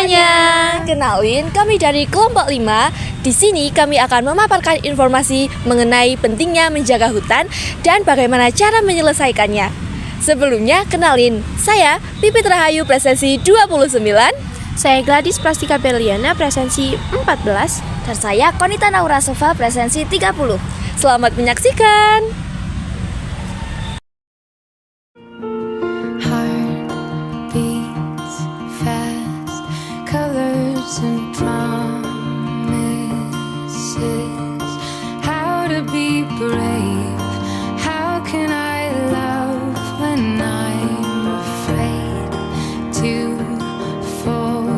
semuanya. Kenalin, kami dari kelompok 5. Di sini kami akan memaparkan informasi mengenai pentingnya menjaga hutan dan bagaimana cara menyelesaikannya. Sebelumnya, kenalin, saya Pipit Rahayu presensi 29. Saya Gladys Prastika Berliana presensi 14. Dan saya Konita Naura Sofa presensi 30. Selamat menyaksikan. Colors and promises, how to be brave, how can I love when I'm afraid to fall,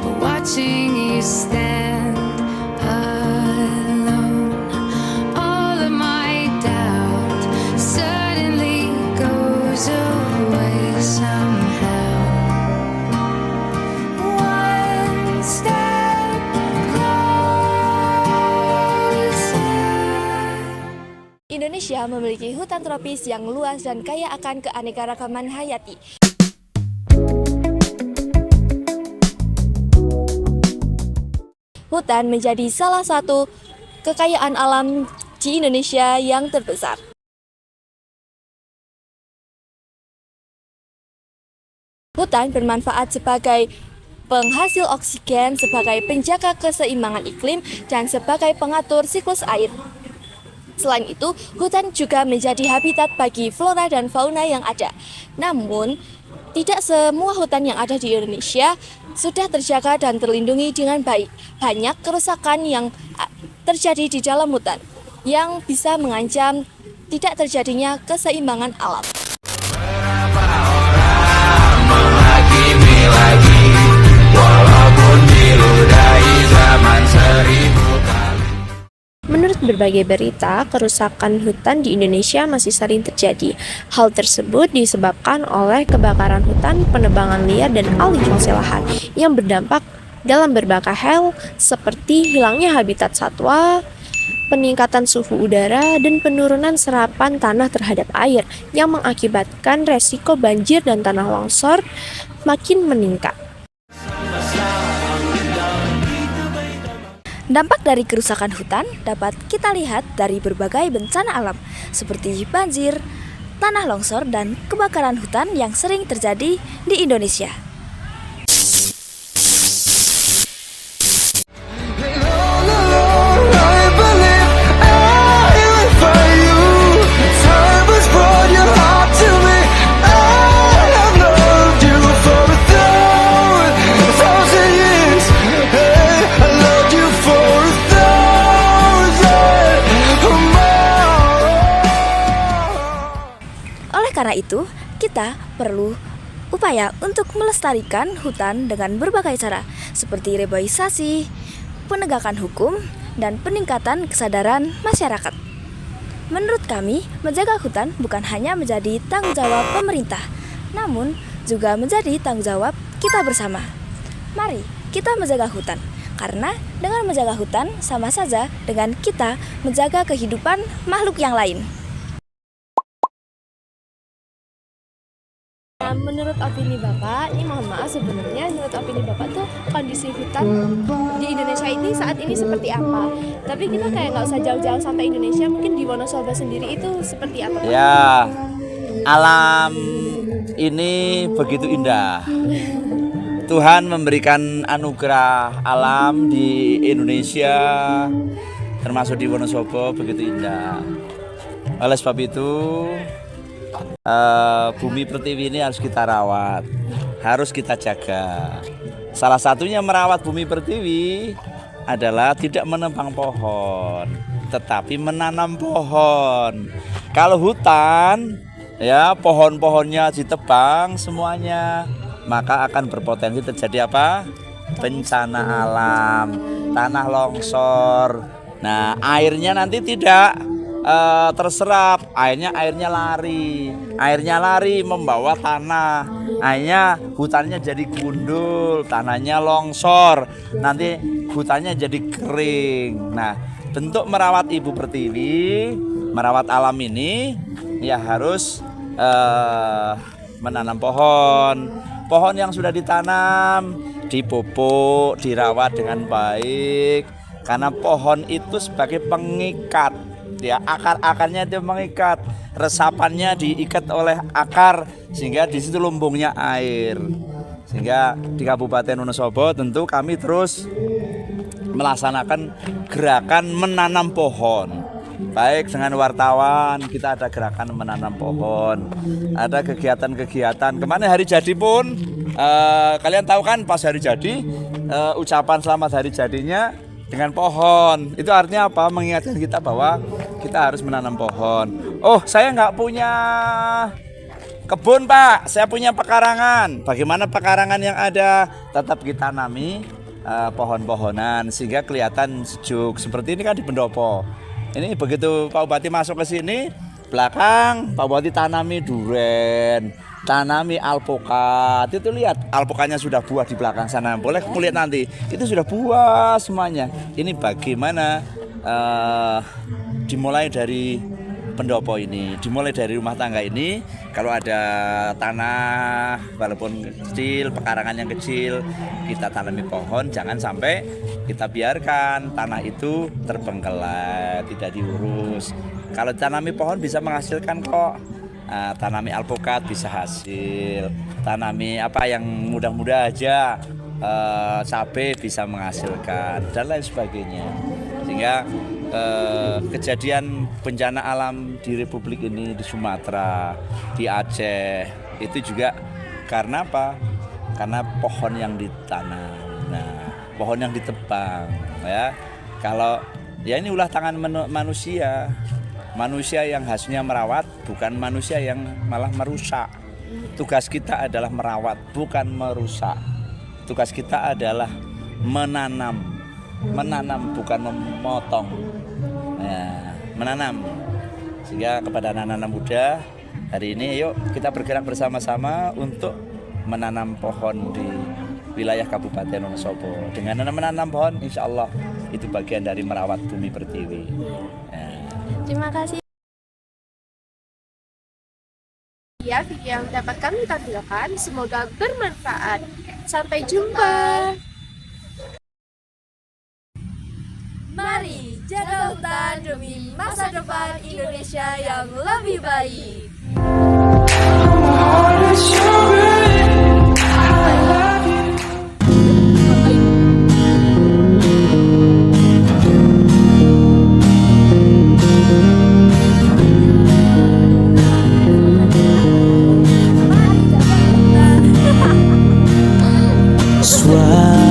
but watching you stand alone, all of my doubt suddenly goes away somehow. Indonesia memiliki hutan tropis yang luas dan kaya akan keanekaragaman hayati. Hutan menjadi salah satu kekayaan alam di Indonesia yang terbesar. Hutan bermanfaat sebagai penghasil oksigen, sebagai penjaga keseimbangan iklim, dan sebagai pengatur siklus air. Selain itu, hutan juga menjadi habitat bagi flora dan fauna yang ada. Namun, tidak semua hutan yang ada di Indonesia sudah terjaga dan terlindungi dengan baik. Banyak kerusakan yang terjadi di dalam hutan yang bisa mengancam tidak terjadinya keseimbangan alam. Berapa orang menghakimi lagi, walaupun diludahi zaman 1000 kali. Menurut berbagai berita, kerusakan hutan di Indonesia masih sering terjadi. Hal tersebut disebabkan oleh kebakaran hutan, penebangan liar, dan alih fungsi lahan yang berdampak dalam berbagai hal seperti hilangnya habitat satwa, peningkatan suhu udara, dan penurunan serapan tanah terhadap air yang mengakibatkan resiko banjir dan tanah longsor makin meningkat. Dampak dari kerusakan hutan dapat kita lihat dari berbagai bencana alam seperti banjir, tanah longsor, dan kebakaran hutan yang sering terjadi di Indonesia. Karena itu, kita perlu upaya untuk melestarikan hutan dengan berbagai cara, seperti reboisasi, penegakan hukum, dan peningkatan kesadaran masyarakat. Menurut kami, menjaga hutan bukan hanya menjadi tanggung jawab pemerintah, namun juga menjadi tanggung jawab kita bersama. Mari kita menjaga hutan, karena dengan menjaga hutan sama saja dengan kita menjaga kehidupan makhluk yang lain. Menurut opini Bapak, ini mohon maaf sebenarnya menurut opini Bapak tuh kondisi hutan di Indonesia ini saat ini seperti apa? Tapi kita kayak nggak usah jauh-jauh sampai Indonesia, mungkin di Wonosobo sendiri itu seperti apa? Ya, alam ini begitu indah. Tuhan memberikan anugerah alam di Indonesia, termasuk di Wonosobo, begitu indah. Oleh sebab itu, bumi pertiwi ini harus kita rawat, harus kita jaga. Salah satunya merawat bumi pertiwi adalah tidak menebang pohon, tetapi menanam pohon. Kalau hutan, ya pohon-pohonnya ditebang semuanya, maka akan berpotensi terjadi apa? Bencana alam, tanah longsor. Nah, airnya nanti tidak terserap, airnya lari membawa tanah, akhirnya hutannya jadi gundul, tanahnya longsor, nanti hutannya jadi kering. Nah, bentuk merawat ibu pertiwi, merawat alam ini ya harus menanam pohon, pohon yang sudah ditanam dipupuk, dirawat dengan baik, karena pohon itu sebagai pengikat, ya, akar-akarnya itu mengikat, resapannya diikat oleh akar sehingga di situ lumbungnya air. Sehingga di Kabupaten Wonosobo tentu kami terus melaksanakan gerakan menanam pohon. Baik dengan wartawan, kita ada gerakan menanam pohon, ada kegiatan-kegiatan. Kemarin hari jadi pun kalian tahu kan, pas hari jadi ucapan selamat hari jadinya dengan pohon. Itu artinya apa? Mengingatkan kita bahwa kita harus menanam pohon. Oh, saya nggak punya kebun, Pak, saya punya pekarangan. Bagaimana pekarangan yang ada? Tetap kita tanami pohon-pohonan sehingga kelihatan sejuk. Seperti ini kan di Pendopo. Ini begitu Pak Bupati masuk ke sini, belakang Pak Bupati tanami duren, tanami alpukat. Itu lihat alpukatnya sudah buah di belakang sana. Boleh kulihat nanti. Itu sudah buah semuanya. Ini bagaimana dimulai dari Pendopo ini, dimulai dari rumah tangga ini. Kalau ada tanah walaupun kecil, pekarangan yang kecil, kita tanami pohon. Jangan sampai kita biarkan tanah itu terbengkelai, tidak diurus. Kalau tanami pohon bisa menghasilkan kok. Tanami alpukat bisa hasil, tanami apa yang mudah-mudah aja, cabai bisa menghasilkan dan lain sebagainya. Sehingga kejadian bencana alam di Republik ini, di Sumatera, di Aceh, itu juga karena apa? Karena pohon yang ditanam, pohon yang ditebang, ya. Kalau ya ini ulah tangan manusia, manusia yang hasilnya merawat, bukan manusia yang malah merusak. Tugas kita adalah merawat, bukan merusak. Tugas kita adalah menanam bukan memotong. Ya, menanam. Sehingga kepada anak-anak muda hari ini, yuk kita bergerak bersama-sama untuk menanam pohon di wilayah Kabupaten Wonosobo. Dengan menanam pohon, insya Allah itu bagian dari merawat bumi pertiwi. Ya. Terima kasih. Ya, video yang dapat kami tampilkan semoga bermanfaat. Sampai jumpa. Mari jaga hutan demi masa depan Indonesia yang lebih baik. Suara